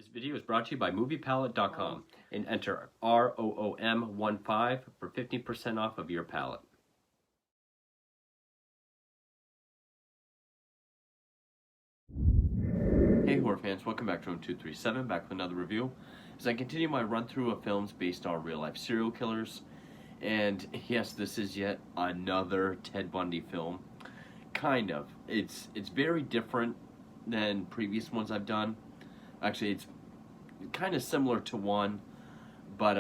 This video is brought to you by MoviePalette.com and enter ROOM15 for 15% off of your palette. Hey horror fans, welcome back to Room 237, back with another review. As I continue my run through of films based on real life serial killers, and yes, this is yet another Ted Bundy film. Kind of. It's very different than previous ones I've done. Actually, it's kind of similar to one, but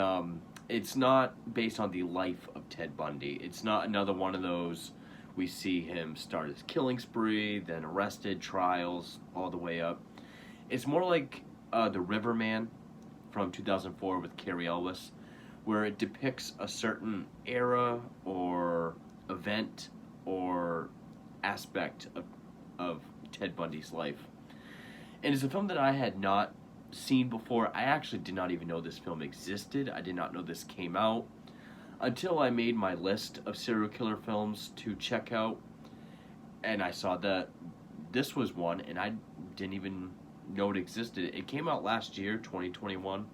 it's not based on the life of Ted Bundy. It's not another one of those we see him start his killing spree, then arrested, trials, all the way up. It's more like The Riverman from 2004 with Cary Elwes, where it depicts a certain era or event or aspect of Ted Bundy's life. And it's a film that I had not seen before. I actually did not even know this film existed. I did not know this came out until I made my list of serial killer films to check out, and I saw that this was one, and I didn't even know it existed. It came out last year, 2021,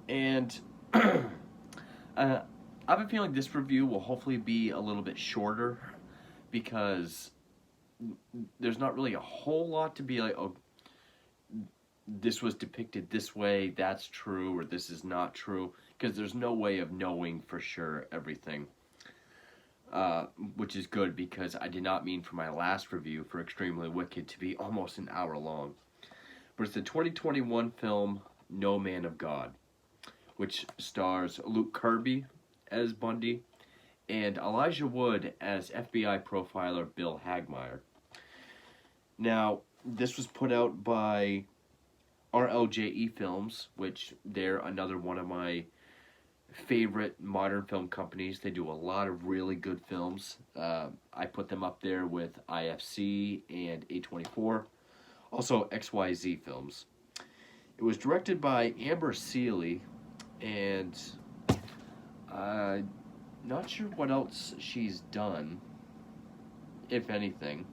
and I have a feeling this review will hopefully be a little bit shorter because there's not really a whole lot to be like, oh, this was depicted this way, that's true, or this is not true, because there's no way of knowing for sure everything, which is good, because I did not mean for my last review for Extremely Wicked to be almost an hour long. But it's the 2021 film No Man of God, which stars Luke Kirby as Bundy and Elijah Wood as FBI profiler Bill Hagmaier. Now, this was put out by RLJE Films, which they're another one of my favorite modern film companies. They do a lot of really good films. I put them up there with IFC and A24. Also XYZ Films. It was directed by Amber Seeley, and not sure what else she's done, if anything.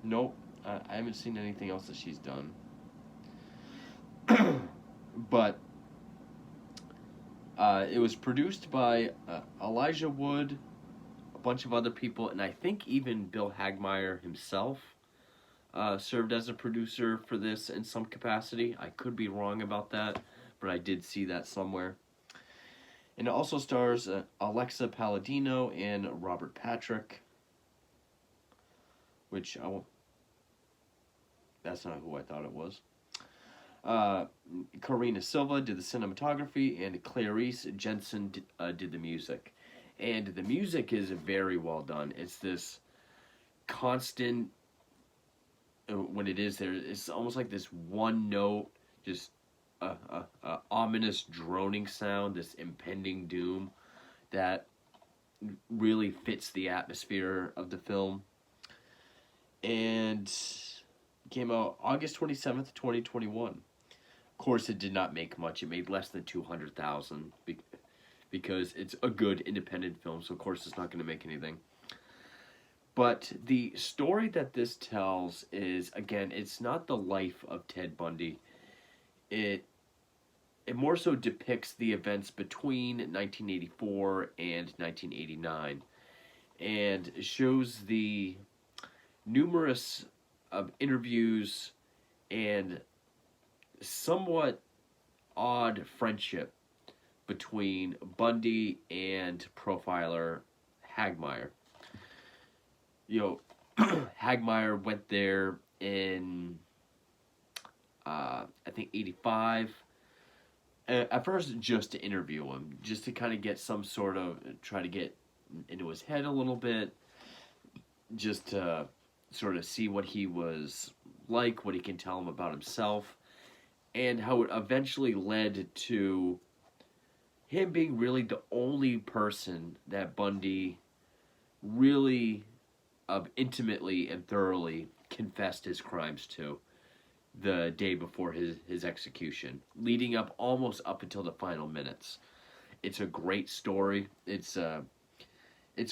Nope, I haven't seen anything else that she's done. But it was produced by Elijah Wood, a bunch of other people, and I think even Bill Hagmaier himself served as a producer for this in some capacity. I could be wrong about that, but I did see that somewhere. And it also stars Alexa Palladino and Robert Patrick, which that's not who I thought it was. Karina Silva did the cinematography, and Clarice Jensen did the music. And the music is very well done. It's this constant, when it is there, it's almost like this one note, just a ominous droning sound, this impending doom that really fits the atmosphere of the film. And came out August 27th, 2021. Of course, it did not make much. It made less than $200,000 because it's a good independent film, so of course it's not going to make anything. But the story that this tells is, again, it's not the life of Ted Bundy. It more so depicts the events between 1984 and 1989, and shows the numerous interviews and somewhat odd friendship between Bundy and profiler Hagmaier. You know, Hagmaier went there in, I think, 85. At first, just to interview him, just to kind of get some sort of, try to get into his head a little bit, just to sort of see what he was like, what he can tell him about himself, and how it eventually led to him being really the only person that Bundy really intimately and thoroughly confessed his crimes to the day before his execution, leading up almost up until the final minutes. It's a great story. It's a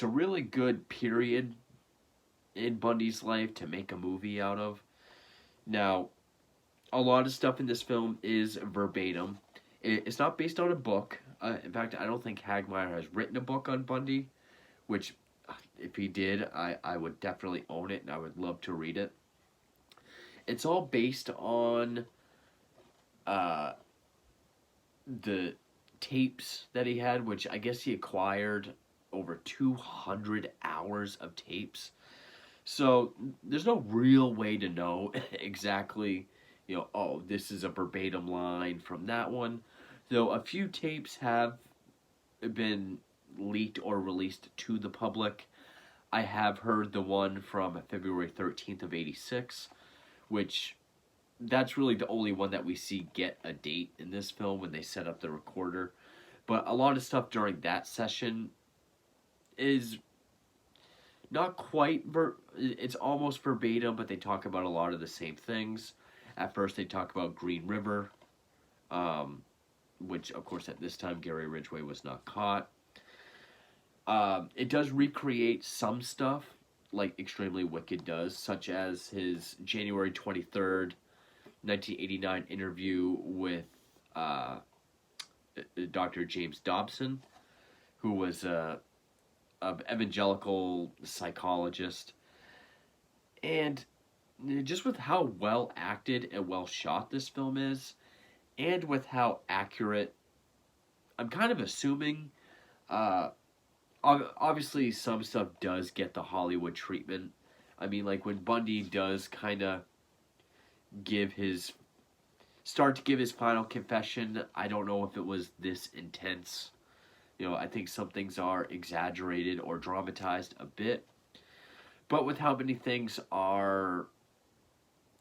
really good period in Bundy's life to make a movie out of. Now, a lot of stuff in this film is verbatim. It's not based on a book. In fact, I don't think Hagmaier has written a book on Bundy, which, if he did, I would definitely own it and I would love to read it. It's all based on uh, the tapes that he had, which I guess he acquired over 200 hours of tapes. So there's no real way to know exactly, oh, this is a verbatim line from that one. Though a few tapes have been leaked or released to the public. I have heard the one from February 13th of 86, which that's really the only one that we see get a date in this film when they set up the recorder. But a lot of stuff during that session is not quite it's almost verbatim, but they talk about a lot of the same things. At first they talk about Green River, which of course at this time Gary Ridgway was not caught. It does recreate some stuff, like Extremely Wicked does, such as his January 23rd, 1989 interview with Dr. James Dobson, who was an evangelical psychologist. And just with how well acted and well shot this film is, and with how accurate, I'm kind of assuming, obviously some stuff does get the Hollywood treatment. I mean, like when Bundy does kind of start to give his final confession, I don't know if it was this intense. I think some things are exaggerated or dramatized a bit. But with how many things are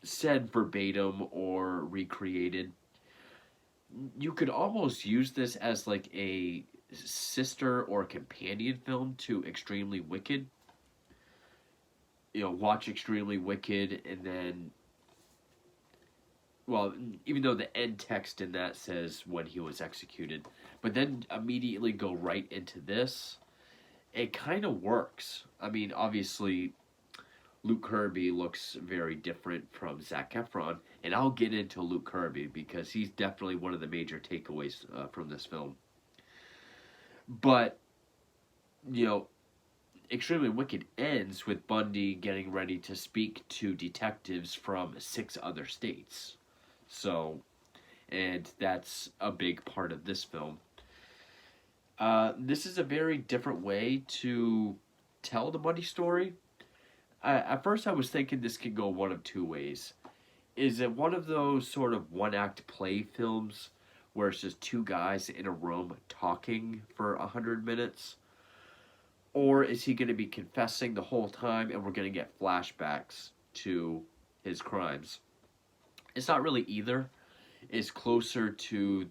said verbatim or recreated, you could almost use this as like a sister or companion film to Extremely Wicked. Watch Extremely Wicked and then, well, even though the end text in that says when he was executed, but then immediately go right into this, it kind of works. I mean, obviously, Luke Kirby looks very different from Zac Efron, and I'll get into Luke Kirby because he's definitely one of the major takeaways from this film. But, Extremely Wicked ends with Bundy getting ready to speak to detectives from 6 other states. So, and that's a big part of this film. This is a very different way to tell the Bundy story. At first I was thinking this could go one of two ways. Is it one of those sort of one-act play films where it's just 2 guys in a room talking for 100 minutes? Or is he going to be confessing the whole time and we're going to get flashbacks to his crimes? It's not really either. It's closer to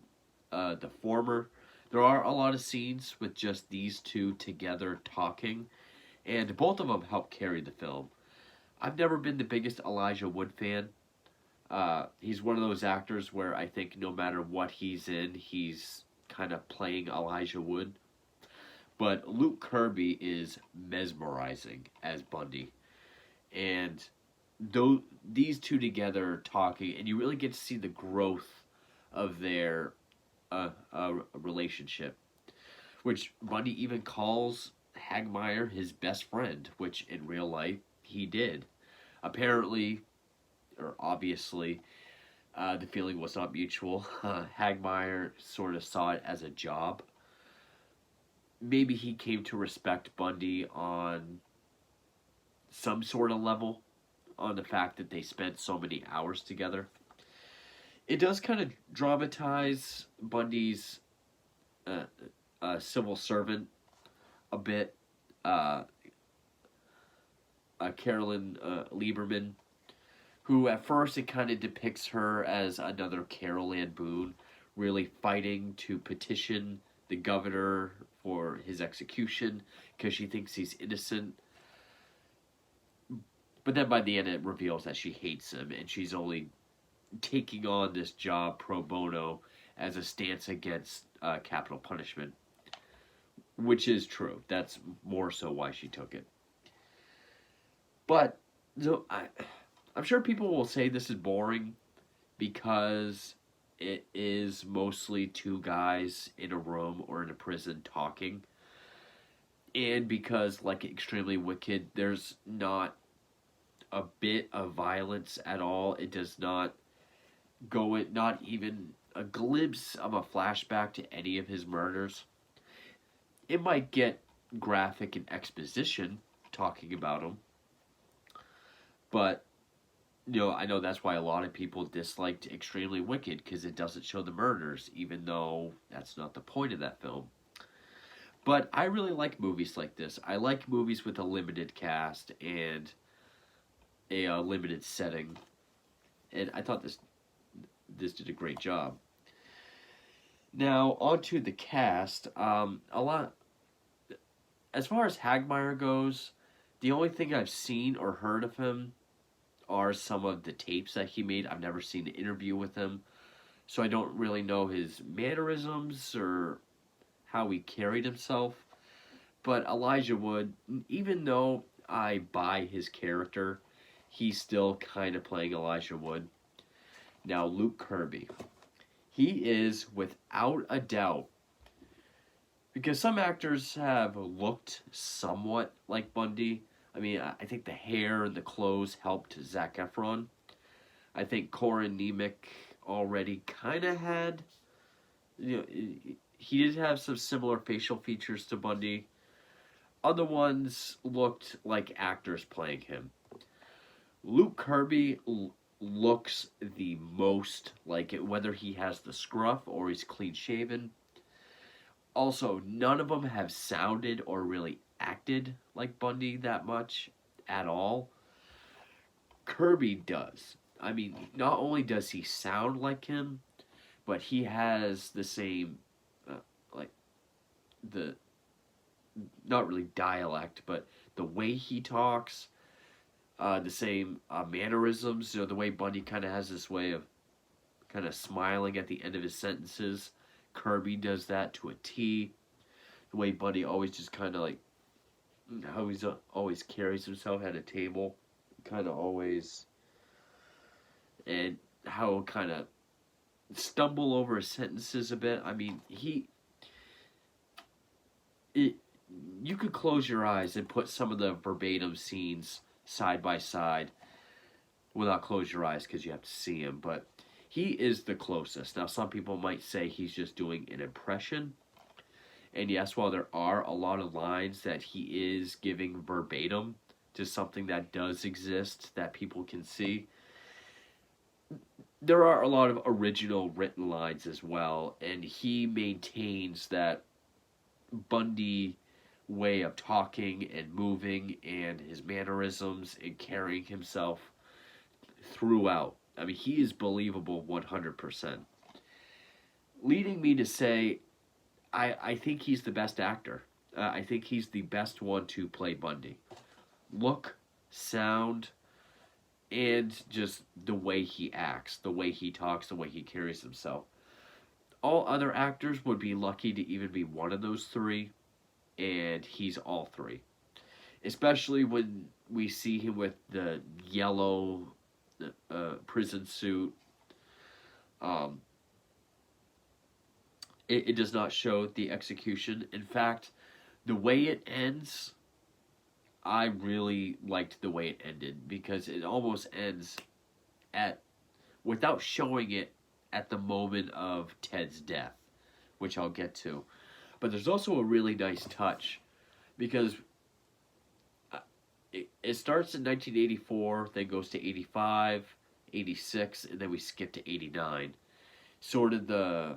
the former. There are a lot of scenes with just these two together talking, and both of them help carry the film. I've never been the biggest Elijah Wood fan. He's one of those actors where I think no matter what he's in, he's kind of playing Elijah Wood. But Luke Kirby is mesmerizing as Bundy. And these two together talking, and you really get to see the growth of their relationship. Which Bundy even calls Hagmaier his best friend, which in real life he did. Apparently, or obviously, the feeling was not mutual. Hagmaier sort of saw it as a job. Maybe he came to respect Bundy on some sort of level, on the fact that they spent so many hours together. It does kind of dramatize Bundy's civil servant a bit. Carolyn Lieberman, who at first it kind of depicts her as another Carol Ann Boone, really fighting to petition the governor for his execution because she thinks he's innocent. But then by the end it reveals that she hates him and she's only taking on this job pro bono as a stance against capital punishment. Which is true. That's more so why she took it. But so I'm sure people will say this is boring because it is mostly two guys in a room or in a prison talking. And because, like Extremely Wicked, there's not a bit of violence at all. It does not go it, not even a glimpse of a flashback to any of his murders. It might get graphic and exposition talking about them, but I know that's why a lot of people disliked Extremely Wicked because it doesn't show the murders, even though that's not the point of that film. But I really like movies like this. I like movies with a limited cast and a limited setting, and I thought this did a great job. Now onto the cast. A lot as far as Hagmeyer goes, the only thing I've seen or heard of him are some of the tapes that he made. I've never seen an interview with him, so I don't really know his mannerisms or how he carried himself. But Elijah Wood, even though I buy his character, he's still kind of playing Elijah Wood. Now, Luke Kirby. He is, without a doubt, because some actors have looked somewhat like Bundy. I mean, I think the hair and the clothes helped Zac Efron. I think Corin Nemec already kind of had, he did have some similar facial features to Bundy. Other ones looked like actors playing him. Luke Kirby looks the most like it, whether he has the scruff or he's clean shaven. Also, none of them have sounded or really acted like Bundy that much at all. Kirby does. I mean, not only does he sound like him, but he has the same, like, the, not really dialect, but the way he talks, the same mannerisms. The way Bundy kind of has this way of kind of smiling at the end of his sentences. Kirby does that to a T. The way Bundy always just kind of like, how he's always carries himself at a table, kind of always, and how he'll kind of stumble over his sentences a bit. I mean, you could close your eyes and put some of the verbatim scenes side by side without close your eyes because you have to see him, but he is the closest. Now, some people might say he's just doing an impression. And yes, while there are a lot of lines that he is giving verbatim to something that does exist that people can see, there are a lot of original written lines as well. And he maintains that Bundy way of talking and moving and his mannerisms and carrying himself throughout. I mean, he is believable 100%. Leading me to say, I think he's the best actor. I think he's the best one to play Bundy. Look, sound, and just the way he acts, the way he talks, the way he carries himself. All other actors would be lucky to even be one of those three, and he's all three. Especially when we see him with the yellow prison suit. It does not show the execution. In fact, the way it ends, I really liked the way it ended because it almost ends without showing it at the moment of Ted's death, which I'll get to. But there's also a really nice touch because it starts in 1984, then goes to 85, 86, and then we skip to 89. Sort of the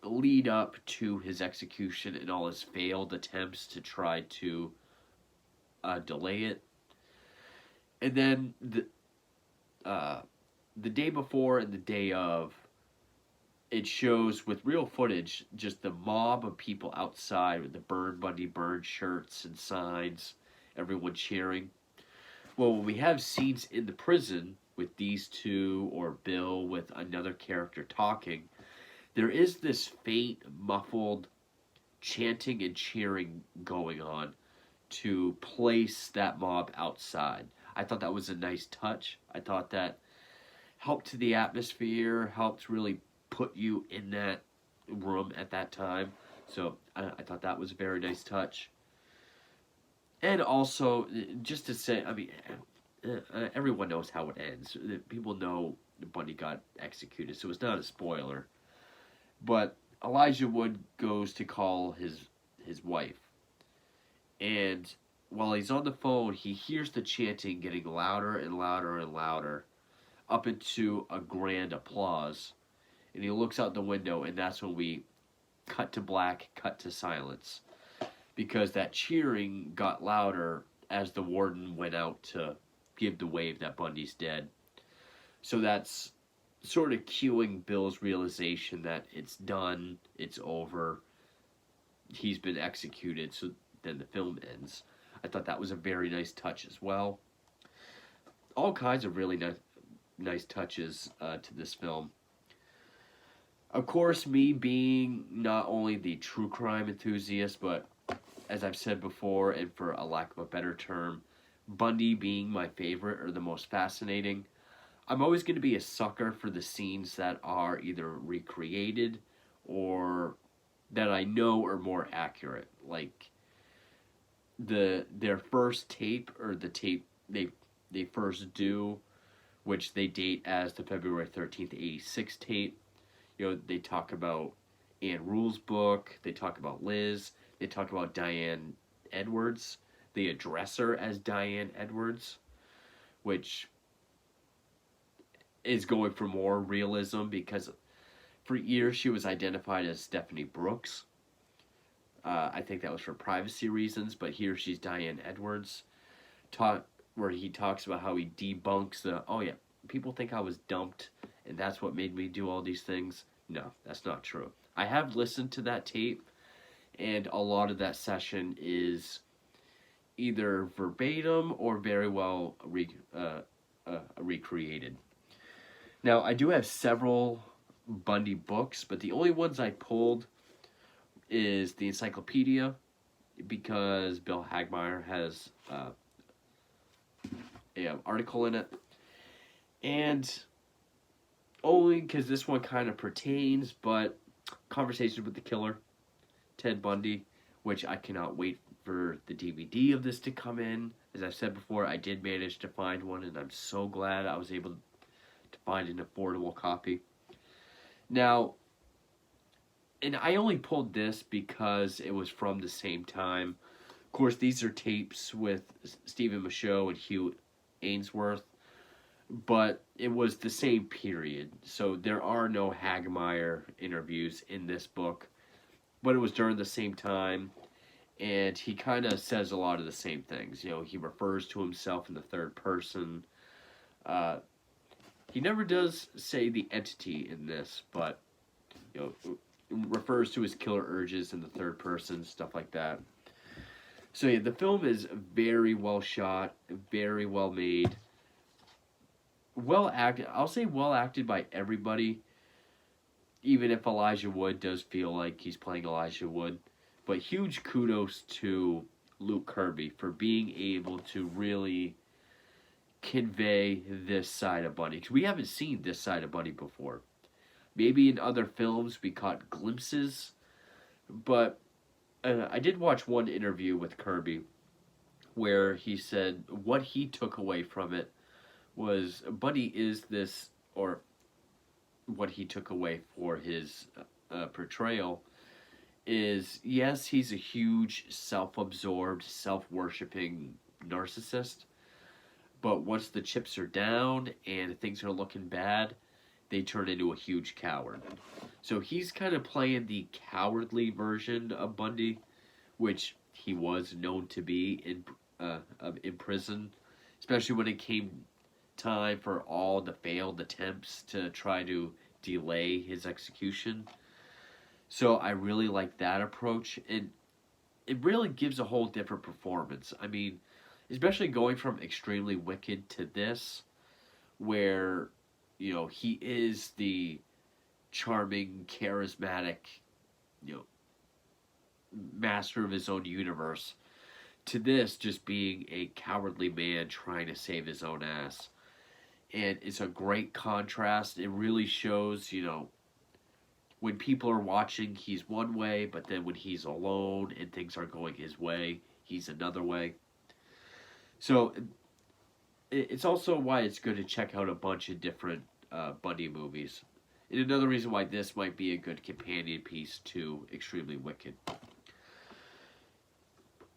lead up to his execution and all his failed attempts to try to delay it. And then the day before and the day of, it shows with real footage just the mob of people outside with the Burn Bundy Burn shirts and signs, everyone cheering. Well, when we have scenes in the prison with these two or Bill with another character talking, there is this faint, muffled chanting and cheering going on to place that mob outside. I thought that was a nice touch. I thought that helped to the atmosphere, helped really put you in that room at that time. So I thought that was a very nice touch. And also, just to say, I mean, everyone knows how it ends. People know Bundy got executed, so it's not a spoiler. But Elijah Wood goes to call his wife, and while he's on the phone, he hears the chanting getting louder and louder and louder, up into a grand applause. And he looks out the window, and that's when we cut to black, cut to silence, because that cheering got louder as the warden went out to give the wave that Bundy's dead. So that's sort of cueing Bill's realization that it's done, it's over, he's been executed, so then the film ends. I thought that was a very nice touch as well. All kinds of really nice touches to this film. Of course, me being not only the true crime enthusiast, but as I've said before, and for a lack of a better term, Bundy being my favorite or the most fascinating, I'm always going to be a sucker for the scenes that are either recreated or that I know are more accurate. Like their first tape, or the tape they first do, which they date as the February 13th, 86 tape. You know, they talk about Anne Rule's book, they talk about Liz, they talk about Diane Edwards. They address her as Diane Edwards, which is going for more realism, because for years she was identified as Stephanie Brooks. I think that was for privacy reasons, but here she's Diane Edwards. Where he talks about how he debunks oh yeah, people think I was dumped and that's what made me do all these things. No, that's not true. I have listened to that tape, and a lot of that session is either verbatim or very well recreated. Now, I do have several Bundy books, but the only ones I pulled is the encyclopedia, because Bill Hagmaier has an article in it, and only because this one kind of pertains, but Conversations with the Killer, Ted Bundy, which I cannot wait for the DVD of this to come in. As I've said before, I did manage to find one, and I'm so glad I was able to find an affordable copy. Now, and I only pulled this because it was from the same time. Of course, these are tapes with Stephen Michaud and Hugh Ainsworth, but it was the same period. So there are no Hagmaier interviews in this book, but it was during the same time, and he kind of says a lot of the same things. You know, he refers to himself in the third person. He never does say the entity in this, but, you know, refers to his killer urges in the third person, stuff like that. So yeah, the film is very well shot, very well made, well acted. I'll say well acted by everybody, even if Elijah Wood does feel like he's playing Elijah Wood. But huge kudos to Luke Kirby for being able to really convey this side of Bundy, because we haven't seen this side of Bundy before. Maybe in other films we caught glimpses, but I did watch one interview with Kirby where he said what he took away from it was Bundy is this, or what he took away for his portrayal is, yes, he's a huge self-absorbed, self-worshipping narcissist, but once the chips are down and things are looking bad, they turn into a huge coward. So he's kind of playing the cowardly version of Bundy, which he was known to be in prison, especially when it came time for all the failed attempts to try to delay his execution. So I really like that approach, and it really gives a whole different performance. I mean, especially going from Extremely Wicked to this, where, you know, he is the charming, charismatic, you know, master of his own universe, to this just being a cowardly man trying to save his own ass. And it's a great contrast. It really shows, when people are watching, he's one way, but then when he's alone and things aren't going his way, he's another way. So it's also why it's good to check out a bunch of different Bundy movies. And another reason why this might be a good companion piece to Extremely Wicked.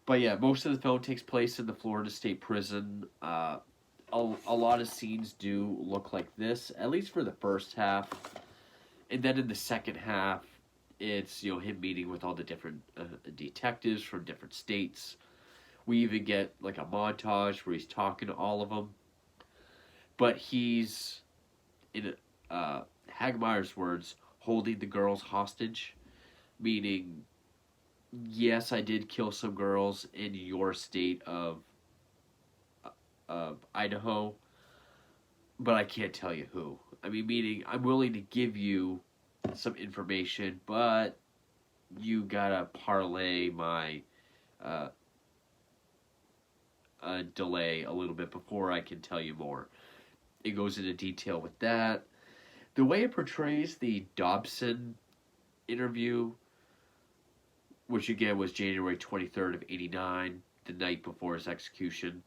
But yeah, most of the film takes place in the Florida State Prison. A lot of scenes do look like this, at least for the first half. And then in the second half, it's him meeting with all the different detectives from different states. We even get like a montage where he's talking to all of them. But he's, in Hagmeyer's words, holding the girls hostage, meaning, yes, I did kill some girls in your state of Idaho, but I can't tell you who. I mean, meaning I'm willing to give you some information, but you gotta parlay my delay a little bit before I can tell you more. It goes into detail with that. The way it portrays the Dobson interview, which again was January 23rd of 89, the night before his execution,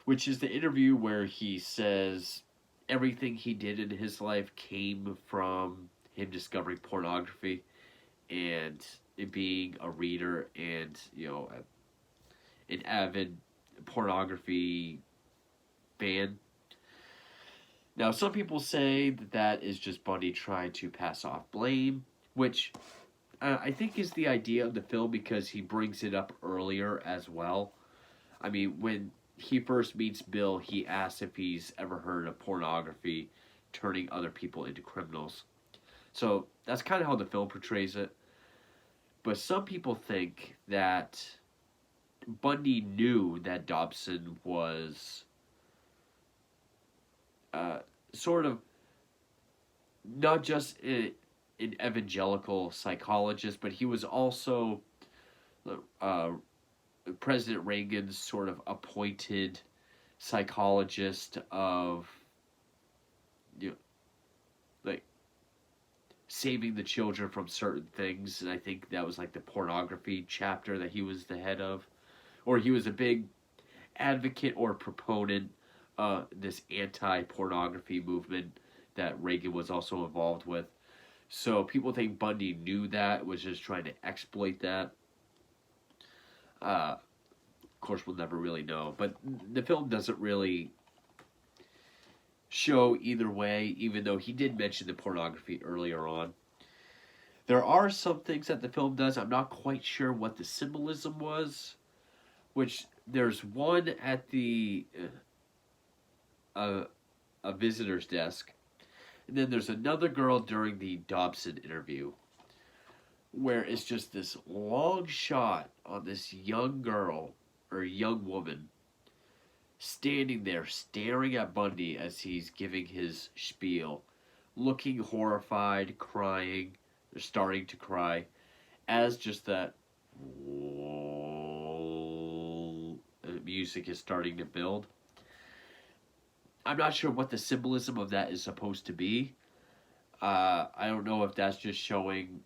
which is the interview where he says everything he did in his life came from him discovering pornography and it being a reader and, an avid pornography fan. Now, some people say that is just Bundy trying to pass off blame, which I think is the idea of the film because he brings it up earlier as well. I mean, when he first meets Bill, he asks if he's ever heard of pornography turning other people into criminals. So that's kind of how the film portrays it. But some people think that Bundy knew that Dobson was sort of not just an evangelical psychologist, but he was also President Reagan's sort of appointed psychologist of, like saving the children from certain things, and I think that was like the pornography chapter that he was the head of, or he was a big advocate or proponent of this anti-pornography movement that Reagan was also involved with. So people think Bundy knew that, was just trying to exploit that. Of course, we'll never really know. But the film doesn't really show either way, even though he did mention the pornography earlier on. There are some things that the film does. I'm not quite sure what the symbolism was, which there's one at the a visitor's desk, and then there's another girl during the Dobson interview where it's just this long shot on this young girl or young woman standing there staring at Bundy as he's giving his spiel, looking horrified, crying, or starting to cry, as just that music is starting to build. I'm not sure what the symbolism of that is supposed to be. I don't know if that's just showing,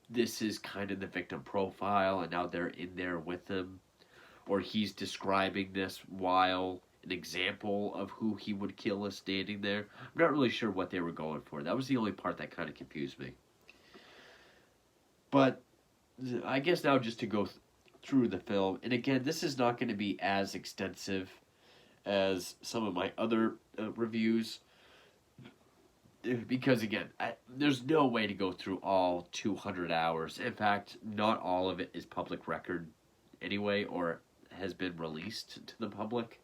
this is kind of the victim profile and now they're in there with him, or he's describing this while an example of who he would kill is standing there. I'm not really sure what they were going for. That was the only part that kind of confused me. But I guess now just to go through the film, and again, this is not going to be as extensive as some of my other reviews, because again, there's no way to go through all 200 hours. In fact, not all of it is public record anyway, or has been released to the public.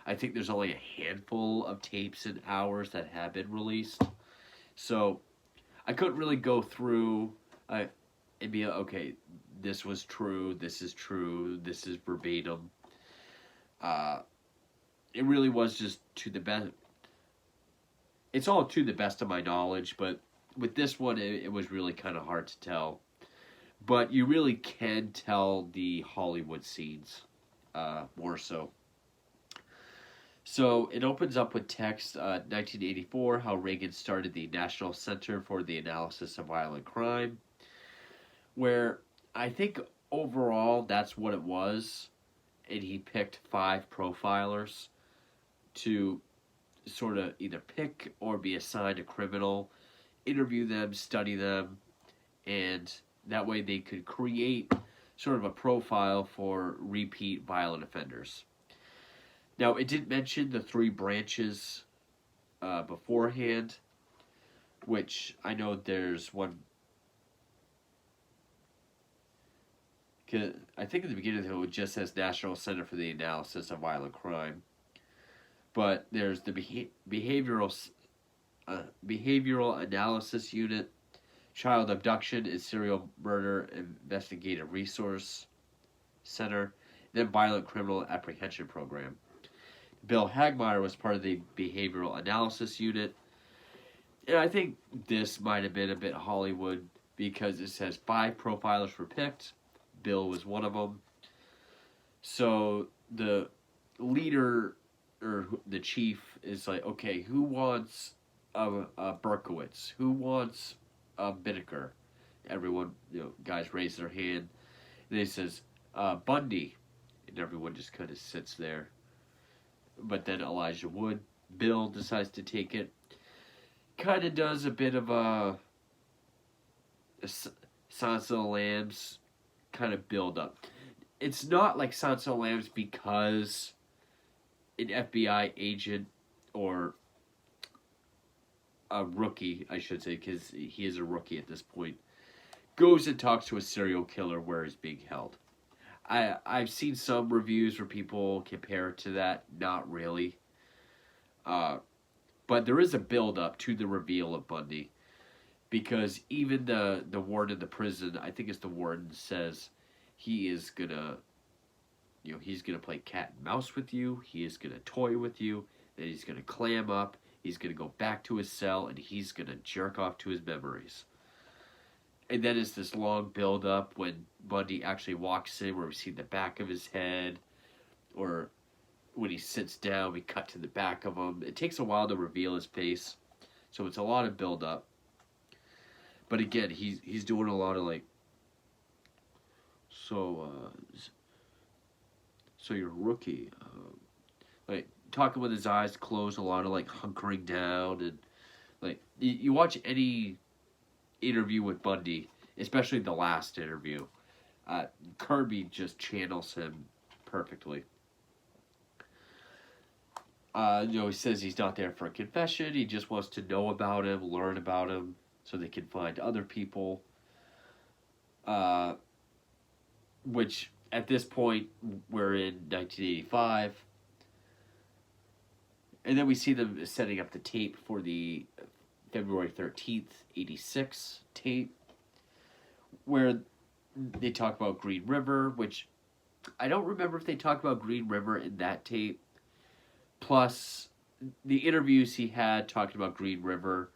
I think there's only a handful of tapes and hours that have been released. So I couldn't really go through and be okay, this was true, this is verbatim. It really was just to the best. It's all to the best of my knowledge, but with this one, it was really kind of hard to tell. but you really can tell the Hollywood scenes more so. So it opens up with text 1984, how Reagan started the National Center for the Analysis of Violent Crime, where I think overall that's what it was. And he picked 5 profilers to sort of either pick or be assigned a criminal, interview them, study them, and that way they could create sort of a profile for repeat violent offenders. Now, it did mention the 3 branches beforehand, which I know there's one. I think at the beginning of it just says National Center for the Analysis of Violent Crime, but there's the behavioral analysis unit, child abduction and serial murder investigative resource center, and then violent criminal apprehension program. Bill Hagmaier was part of the behavioral analysis unit. And I think this might have been a bit Hollywood because it says 5 profilers were picked. Bill was one of them. So the leader or the chief is like, okay, who wants a Berkowitz? Who wants a Binnicker? Everyone, guys raise their hand. And he says, Bundy. And everyone just kind of sits there. But then Elijah Wood, Bill decides to take it. Kind of does a bit of a Silence of the Lambs kind of build up. It's not like Silence of the Lambs because an FBI agent or a rookie, I should say, because he is a rookie at this point, goes and talks to a serial killer where he's being held. I've seen some reviews where people compare it to that. Not really. But there is a build-up to the reveal of Bundy. Because even the warden of the prison, I think it's the warden, says he is going to, he's going to play cat and mouse with you. He is going to toy with you. Then he's going to clam up. He's going to go back to his cell, and he's going to jerk off to his memories. And then it's this long build-up when Bundy actually walks in, where we see the back of his head, or when he sits down, we cut to the back of him. It takes a while to reveal his face, so it's a lot of build-up. But again, he's doing a lot of like, so you're a rookie, like talking with his eyes closed, a lot of like hunkering down, and like you watch any interview with Bundy, especially the last interview, Kirby just channels him perfectly. He says he's not there for a confession. He just wants to know about him, learn about him, so they can find other people. Which, at this point, we're in 1985. And then we see them setting up the tape for the February 13th, 86 tape, where they talk about Green River, which I don't remember if they talk about Green River in that tape. Plus, the interviews he had talking about Green River,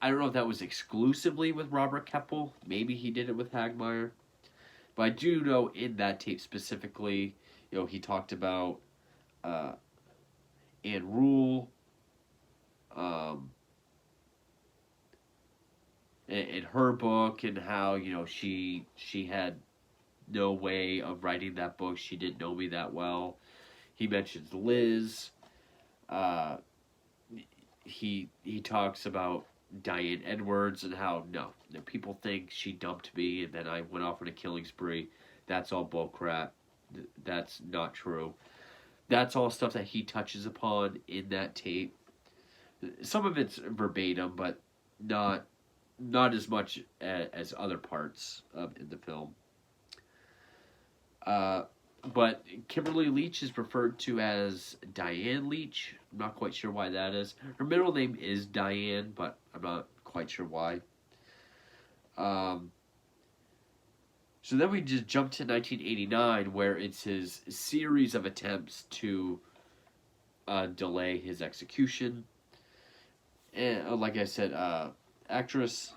I don't know if that was exclusively with Robert Keppel. Maybe he did it with Hagmaier. But I do know in that tape specifically, he talked about Anne Rule, in her book, and how she had no way of writing that book. She didn't know me that well. He mentions Liz. He talks about Diane Edwards and how people think she dumped me and then I went off on a killing spree. That's all bullcrap. That's not true. That's all stuff that he touches upon in that tape. Some of it's verbatim, but not as much as other parts in the film. But Kimberly Leach is referred to as Diane Leach. I'm not quite sure why that is. Her middle name is Diane, but I'm not quite sure why. So then we just jump to 1989, where it's his series of attempts to delay his execution. And like I said, actress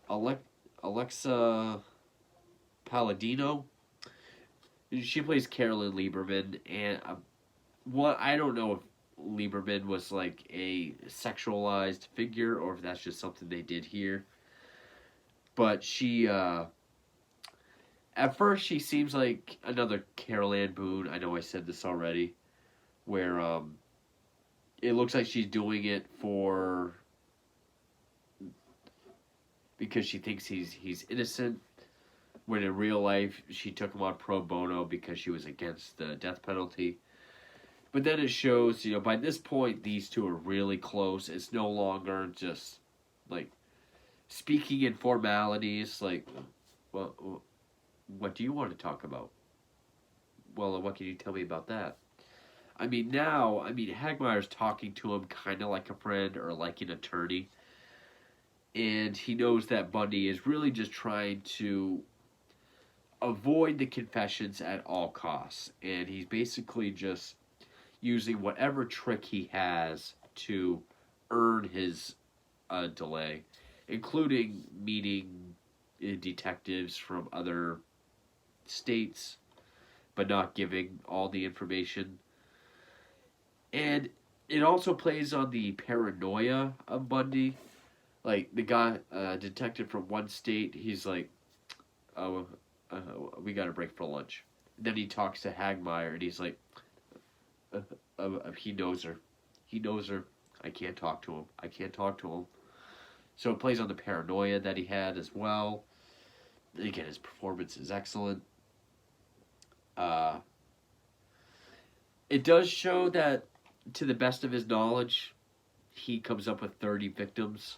Alexa Palladino. She plays Carolyn Lieberman, and what I don't know if Lieberman was like a sexualized figure or if that's just something they did here. But she, at first, she seems like another Carol Ann Boone. I know I said this already, where it looks like she's doing it for because she thinks he's innocent. When in real life, she took him on pro bono because she was against the death penalty. But then it shows, by this point, these two are really close. It's no longer just, like, speaking in formalities, like, well, what do you want to talk about? Well, what can you tell me about that? Hagmeyer's talking to him kind of like a friend or like an attorney. And he knows that Bundy is really just trying to avoid the confessions at all costs. And he's basically just using whatever trick he has to earn his delay, including meeting detectives from other states, but not giving all the information. And it also plays on the paranoia of Bundy. Like, the guy, detective from one state, he's like, oh, we got to break for lunch. Then he talks to Hagmeyer, and he's like, he knows her. He knows her. I can't talk to him. I can't talk to him. So it plays on the paranoia that he had as well. Again, his performance is excellent. It does show that, to the best of his knowledge, he comes up with 30 victims.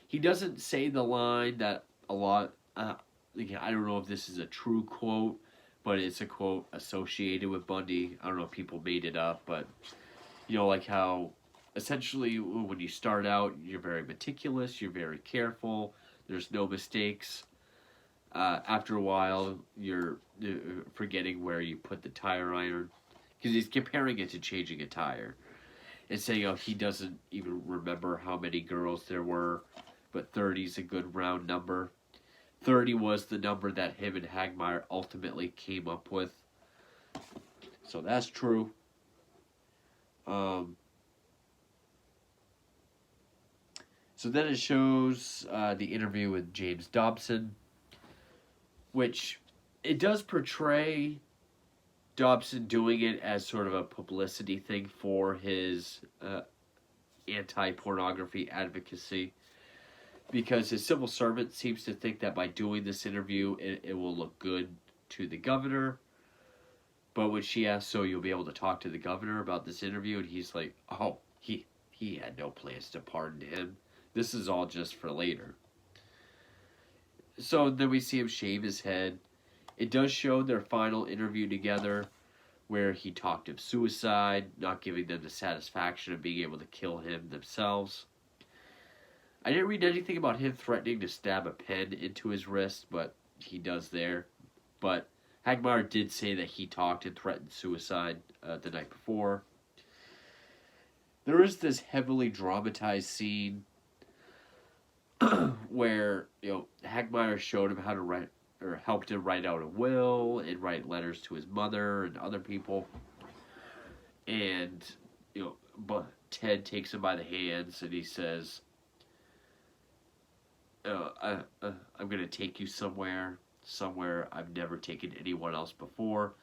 He doesn't say the line that a lot... again, I don't know if this is a true quote, but it's a quote associated with Bundy. I don't know if people made it up, but, like how, essentially, when you start out, you're very meticulous, you're very careful, there's no mistakes. After a while, you're forgetting where you put the tire iron. Because he's comparing it to changing a tire. And saying, he doesn't even remember how many girls there were, but 30 is a good round number. 30 was the number that him and Hagmeyer ultimately came up with. So that's true. So then it shows the interview with James Dobson, which it does portray Dobson doing it as sort of a publicity thing for his anti-pornography advocacy. Because his civil servant seems to think that by doing this interview, it will look good to the governor. But when she asks, so you'll be able to talk to the governor about this interview, and he's like, oh, he had no plans to pardon him. This is all just for later. So then we see him shave his head. It does show their final interview together, where he talked of suicide, not giving them the satisfaction of being able to kill him themselves. I didn't read anything about him threatening to stab a pen into his wrist, but he does there. But Hagmeyer did say that he talked and threatened suicide the night before. There is this heavily dramatized scene where, Hagmeyer showed him how to write, or helped him write out a will and write letters to his mother and other people. And, but Ted takes him by the hands and he says, I'm going to take you somewhere I've never taken anyone else before.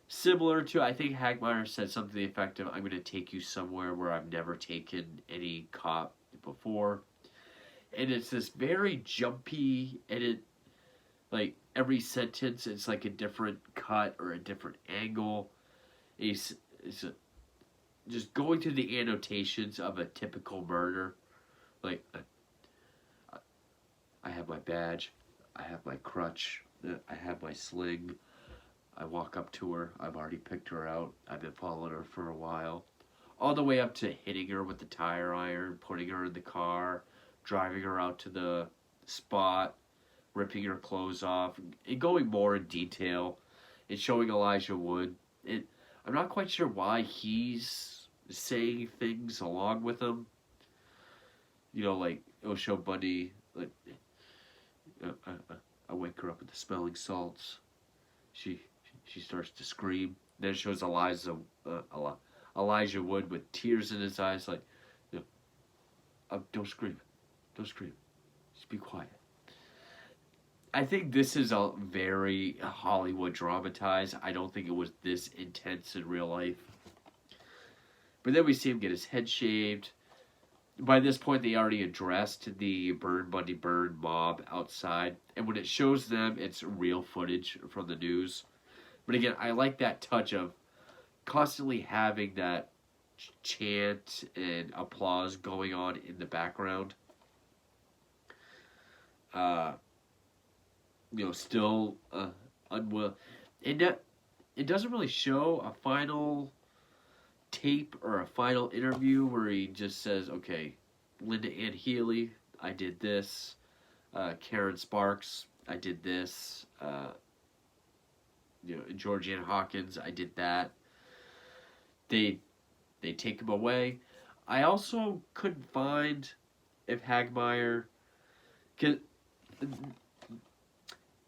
Similar to, I think Hagmeyer said something to the effect of, I'm going to take you somewhere where I've never taken any cop before. And it's this very jumpy, and like, every sentence, it's like a different cut or a different angle. It's just going through the annotations of a typical murder. Like, I have my badge, I have my crutch, I have my sling, I walk up to her, I've already picked her out, I've been following her for a while. All the way up to hitting her with the tire iron, putting her in the car, driving her out to the spot, ripping her clothes off, and going more in detail, and showing Elijah Wood. I'm not quite sure why he's saying things along with him. Like, it'll show Bundy, like, I wake her up with the smelling salts. She she starts to scream. Then it shows Elijah Wood with tears in his eyes, like, you know, don't scream, don't scream, just be quiet. I think this is a very Hollywood dramatized. I don't think it was this intense in real life. But then we see him get his head shaved. By this point, they already addressed the Bundy Burn mob outside. And when it shows them, it's real footage from the news. But again, I like that touch of constantly having that chant and applause going on in the background. Still unwilling. It doesn't really show a final tape or a final interview where he just says, okay, Linda Ann Healy, I did this. Karen Sparks, I did this. Georgianne Hawkins, I did that. They take him away. I also couldn't find if Hagmaier, because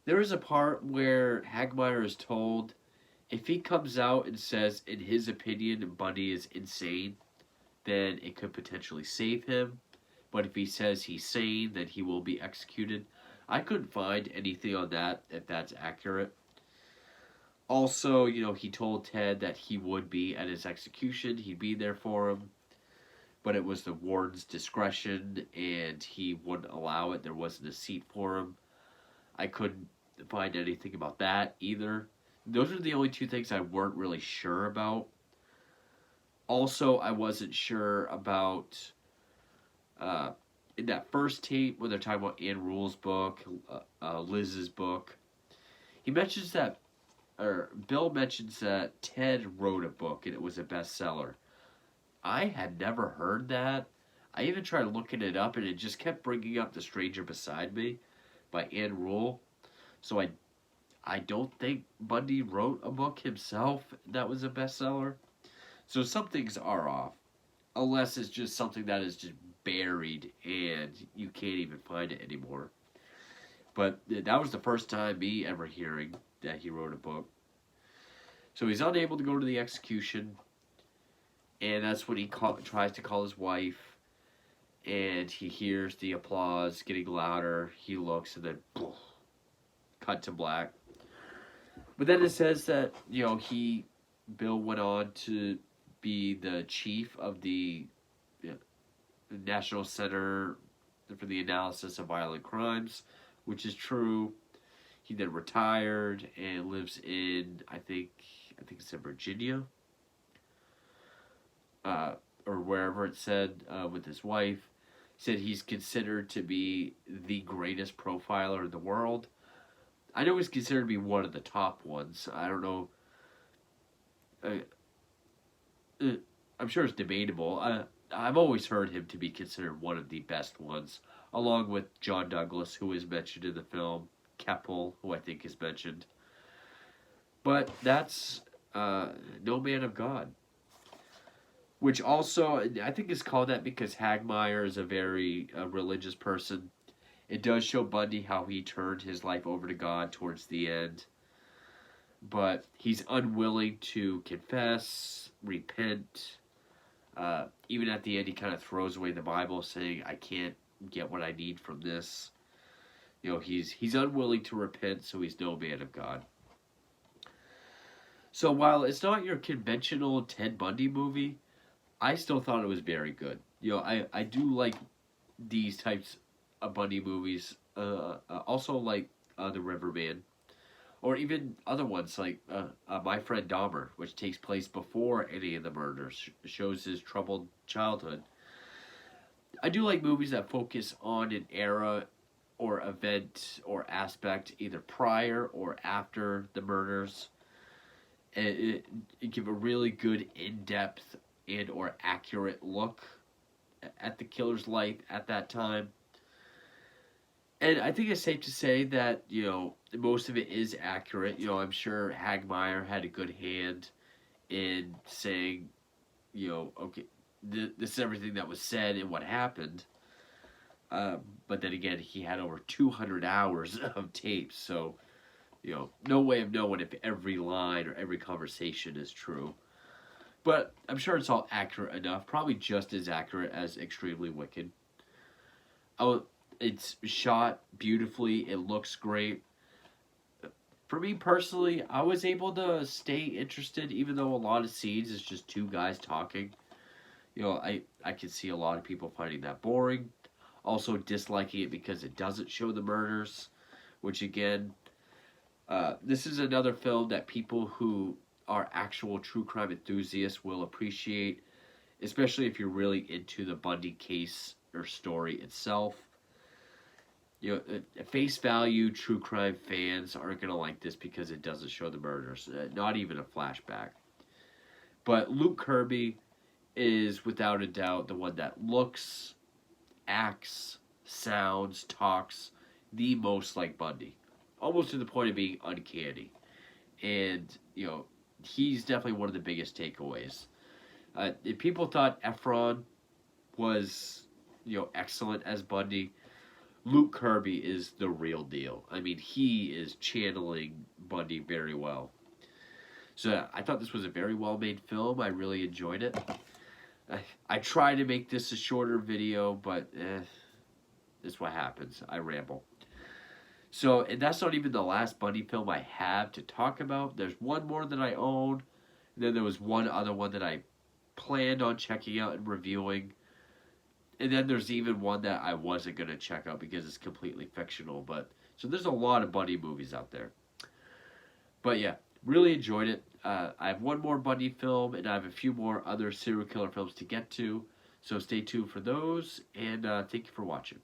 there is a part where Hagmaier is told if he comes out and says, in his opinion, Bundy is insane, then it could potentially save him. But if he says he's sane, then he will be executed. I couldn't find anything on that, if that's accurate. Also, he told Ted that he would be at his execution. He'd be there for him. But it was the warden's discretion, and he wouldn't allow it. There wasn't a seat for him. I couldn't find anything about that either. Those are the only two things I weren't really sure about. Also, I wasn't sure about in that first tape when they're talking about Ann Rule's book, Liz's book. He mentions that, or Bill mentions that Ted wrote a book and it was a bestseller. I had never heard that. I even tried looking it up and it just kept bringing up The Stranger Beside Me by Ann Rule. So I don't think Bundy wrote a book himself that was a bestseller. So some things are off. Unless it's just something that is just buried and you can't even find it anymore. But that was the first time me ever hearing that he wrote a book. So he's unable to go to the execution. And that's when he tries to call his wife. And he hears the applause getting louder. He looks and then cut to black. But then it says that, Bill went on to be the chief of the National Center for the Analysis of Violent Crimes, which is true. He then retired and lives in, I think it's in Virginia, or wherever it said, with his wife. He said he's considered to be the greatest profiler in the world. I know he's considered to be one of the top ones. I don't know. I'm sure it's debatable. I've always heard him to be considered one of the best ones, along with John Douglas, who is mentioned in the film, Keppel, who I think is mentioned. But that's No Man of God, which also, I think is called that because Hagmaier is a very religious person. It does show Bundy how he turned his life over to God towards the end. But he's unwilling to confess, repent. Even at the end, he kind of throws away the Bible, saying, I can't get what I need from this. He's unwilling to repent, so he's no man of God. So while it's not your conventional Ted Bundy movie, I still thought it was very good. I do like these types of Bundy movies. Also like The Riverman. Or even other ones like My Friend Dahmer, which takes place before any of the murders, shows his troubled childhood. I do like movies that focus on an era or event or aspect either prior or after the murders. And it give a really good in-depth and or accurate look at the killer's life at that time. And I think it's safe to say that, most of it is accurate. I'm sure Hagmaier had a good hand in saying, okay, this is everything that was said and what happened. But then again, he had over 200 hours of tapes, so no way of knowing if every line or every conversation is true. But I'm sure it's all accurate enough, probably just as accurate as Extremely Wicked. Oh, it's shot beautifully. It looks great. For me personally, I was able to stay interested, even though a lot of scenes is just two guys talking. I can see a lot of people finding that boring. Also disliking it because it doesn't show the murders, which again, this is another film that people who are actual true crime enthusiasts will appreciate, especially if you're really into the Bundy case or story itself. Face value, true crime fans aren't going to like this because it doesn't show the murders, not even a flashback. But Luke Kirby is without a doubt the one that looks, acts, sounds, talks the most like Bundy. Almost to the point of being uncanny. And, he's definitely one of the biggest takeaways. If people thought Efron was, excellent as Bundy, Luke Kirby is the real deal. I mean, he is channeling Bundy very well. So I thought this was a very well-made film. I really enjoyed it. I tried to make this a shorter video, but this is what happens. I ramble. So, and that's not even the last Bundy film I have to talk about. There's one more that I own. And then there was one other one that I planned on checking out and reviewing. And then there's even one that I wasn't going to check out because it's completely fictional. So there's a lot of Bundy movies out there. But yeah, really enjoyed it. I have one more Bundy film, and I have a few more other serial killer films to get to. So stay tuned for those, and thank you for watching.